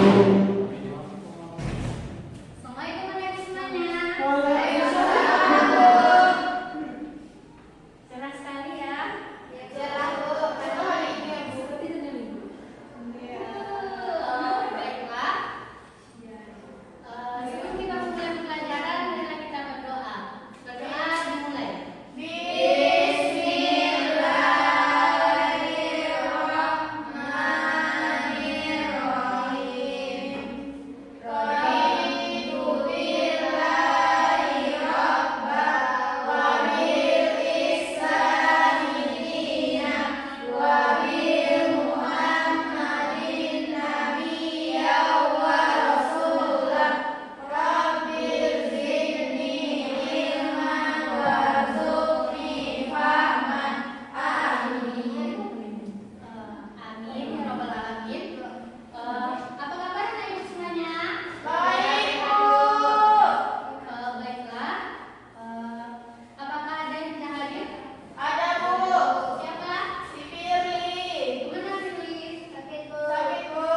Assalamualaikum adik semuanya. Cerah sekali ya. Cerah, Bu. Hari ini ya, Bu. Baiklah. Sebelum kita mulai pelajaran, marilah kita berdoa. Berdoa dimulai. Amin ya robbal alamin. Apa kabar anak ibu semuanya? Baik, Bu. Baiklah. Apakah ada yang tidak hadir? Ada, Bu. Siapa? Si Firly. Mana Firly? Sakit, Bu. Sakit, Bu.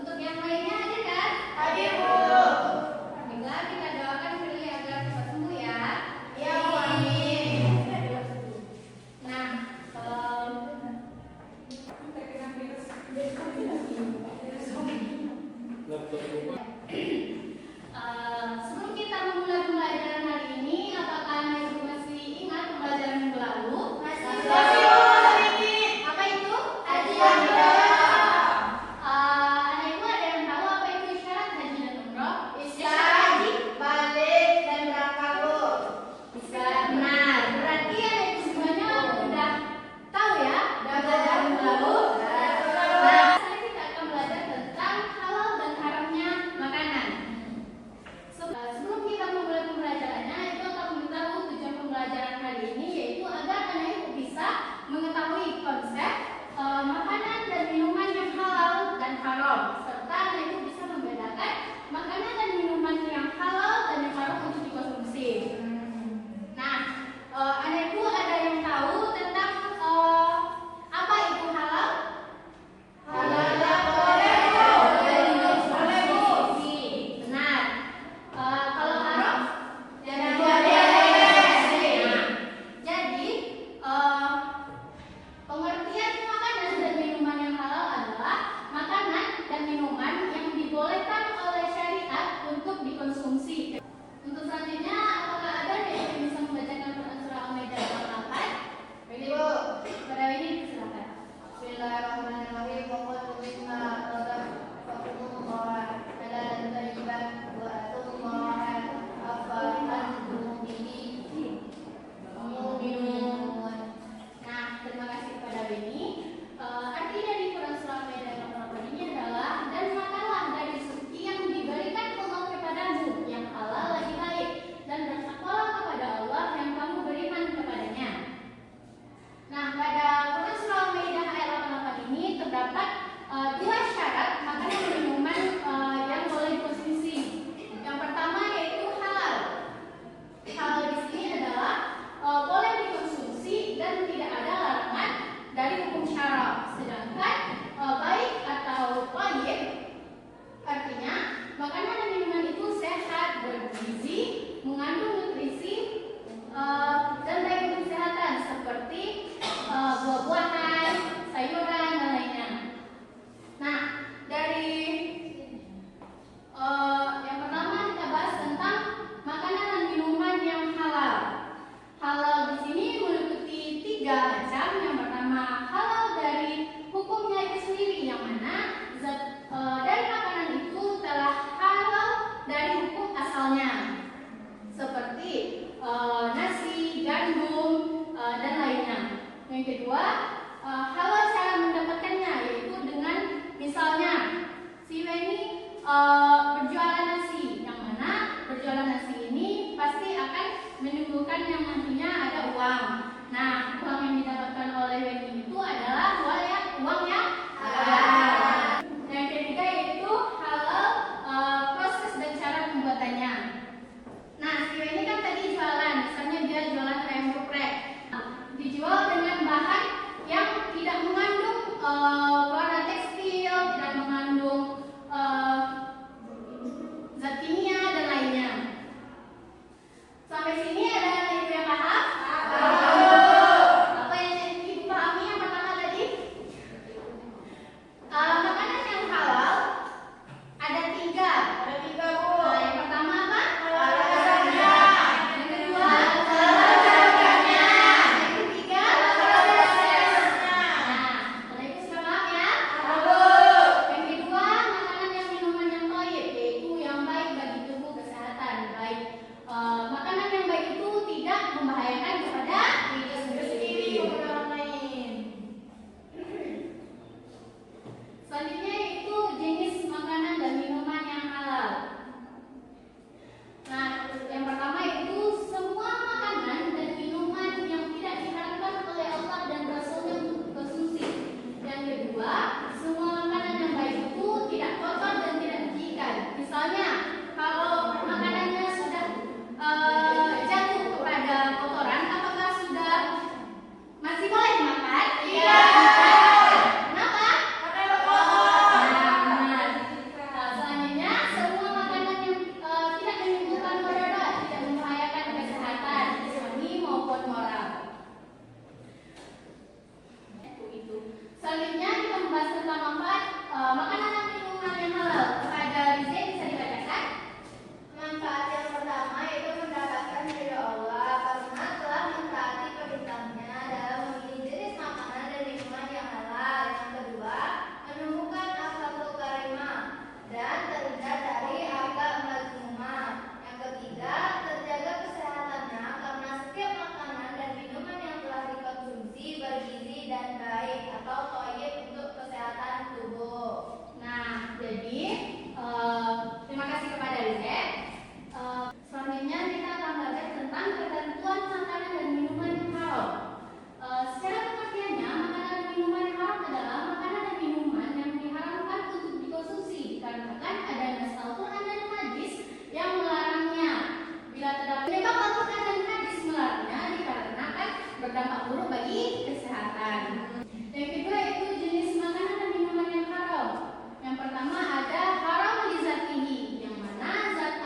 Untuk yang lainnya hadir kan? Hadir, Bu. Baiklah, kita doakan Firly agar cepat sembuh ya. Iya, Bu. Amin. Nah, sebelum kita memulai pembelajaran hari ini, apakah anak ibu masih ingat pembelajaran minggu lalu? Masih, Bu. Sedikit. Apa itu? Haji dan umroh. Anak ibu ada yang tahu apa itu isyarat haji dan umroh? Isyarat haji, balik, dan berangkat, Bu. Benar. Berarti anak ibu semuanya udah tahu ya? Udah belajar minggu lalu. Udah. Nah, sekarang kita akan belajar tentang halal dan haramnya makanan. Sebelum kita memulai pembelajarannya, itu akan memberitahu tujuan pembelajaran hari ini, yaitu agar anak ibu bisa mengetahui konsep makanan dan minuman yang halal dan haram, serta anak ibu bisa membedakan makanan dan minuman yang halal dan yang haram untuk dikonsumsi. Nah, anak ibu ada yang tahu tentang apa itu halal? Halal boleh, Bu. Boleh, Bu. Benar. Kalau haram? Jangan boleh. Nah, jadi pengertian makanan dan minuman yang halal adalah makanan dan minuman yang dibolehkan oleh syariat untuk dikonsumsi. Untuk selanjutnya, apakah ada yang bisa membacakan Quran surah Al-Maidah ayat 8? Ini, Bu. Pada ini silakan. Bismillahirrahmanirrahim. Pokoknya bisma Allah halalan thayyiban wa atullaha afalantum bihi mu'minun. Nah, terima kasih kepada Beni. Arti dari Quran surah Al-Maidah ayat 8 ini adalah, dan makanlah dari rezeki yang diberikan Allah kepadamu yang halal lagi baik, dan bertakwalah kepada Allah yang kamu beriman kepadanya. Nah, pada Quran surah Al-Maidah ayat 88 ini terdapat dua syarat makanan dan minuman yang boleh dikonsumsi. Yang pertama yaitu halal. Halal di sini adalah boleh dikonsumsi dan tidak ada larangan dari hukum syara. Sedangkan baik atau thayyib artinya makanan dan minuman itu sehat, bergizi, mengandung nutrisi dan baik untuk kesehatan seperti buah-buahan, sayuran dan lainnya. Nah, dari yang pertama kita bahas tentang makanan dan minuman yang halal. Halal di sini meliputi 3 macam. Yang pertama halal dari hukumnya itu sendiri, yang mana dari makanan itu telah halal dari hukum asalnya, seperti nasi, gandum, dan lainnya. Yang kedua, halal cara mendapatkannya, yaitu dengan misalnya si Weni berjualan nasi, yang mana berjualan nasi ini pasti akan menimbulkan yang nantinya ada uang. Nah, uang yang didapatkan oleh Weni itu adalah uang yang halal. Yang ketiga yaitu halal proses dan cara pembuatannya. Nah, si Weni kan tadi jualan, misalnya dia jualan ayam geprek, dijual dengan bahan yang tidak mengandung warna tekstil, tidak mengandung Jadi, terima kasih kepada Lizet. Selanjutnya kita akan belajar tentang ketentuan makanan dan minuman yang haram. Secara pengertiannya, makanan dan minuman yang haram adalah makanan dan minuman yang diharamkan untuk dikonsumsi dikarenakan adanya Al-Quran dan hadis yang melarangnya. Bila terdapat penyebab Al-Quran dan hadis melarangnya dikarenakan berdampak buruk bagi kesehatan. Yang kedua yaitu jenis makanan dan minuman yang haram. Yang pertama ada haram li zatihi, yang mana zat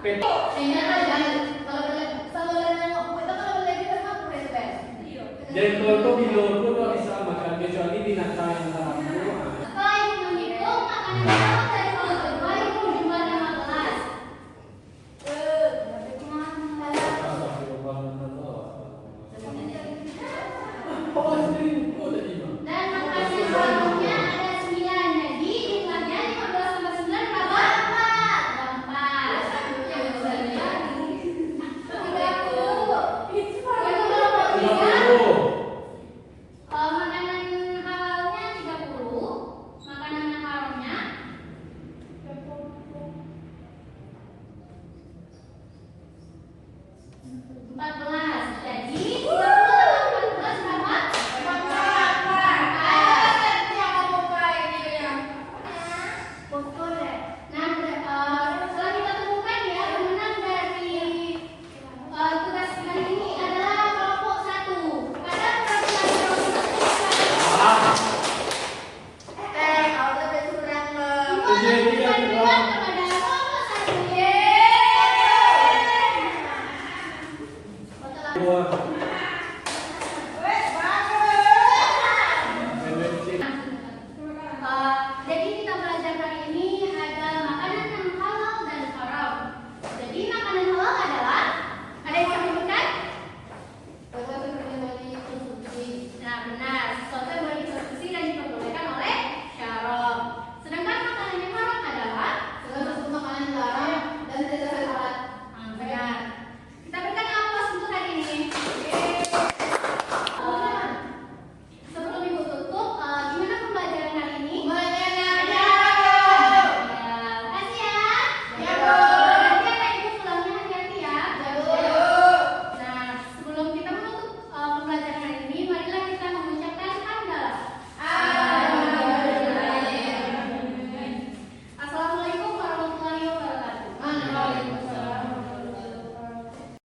Pet. Kayaknya kan jangan kalau boleh nengok buku itu kalau boleh kita sama itu Ben. Dan kalau kau bilang kau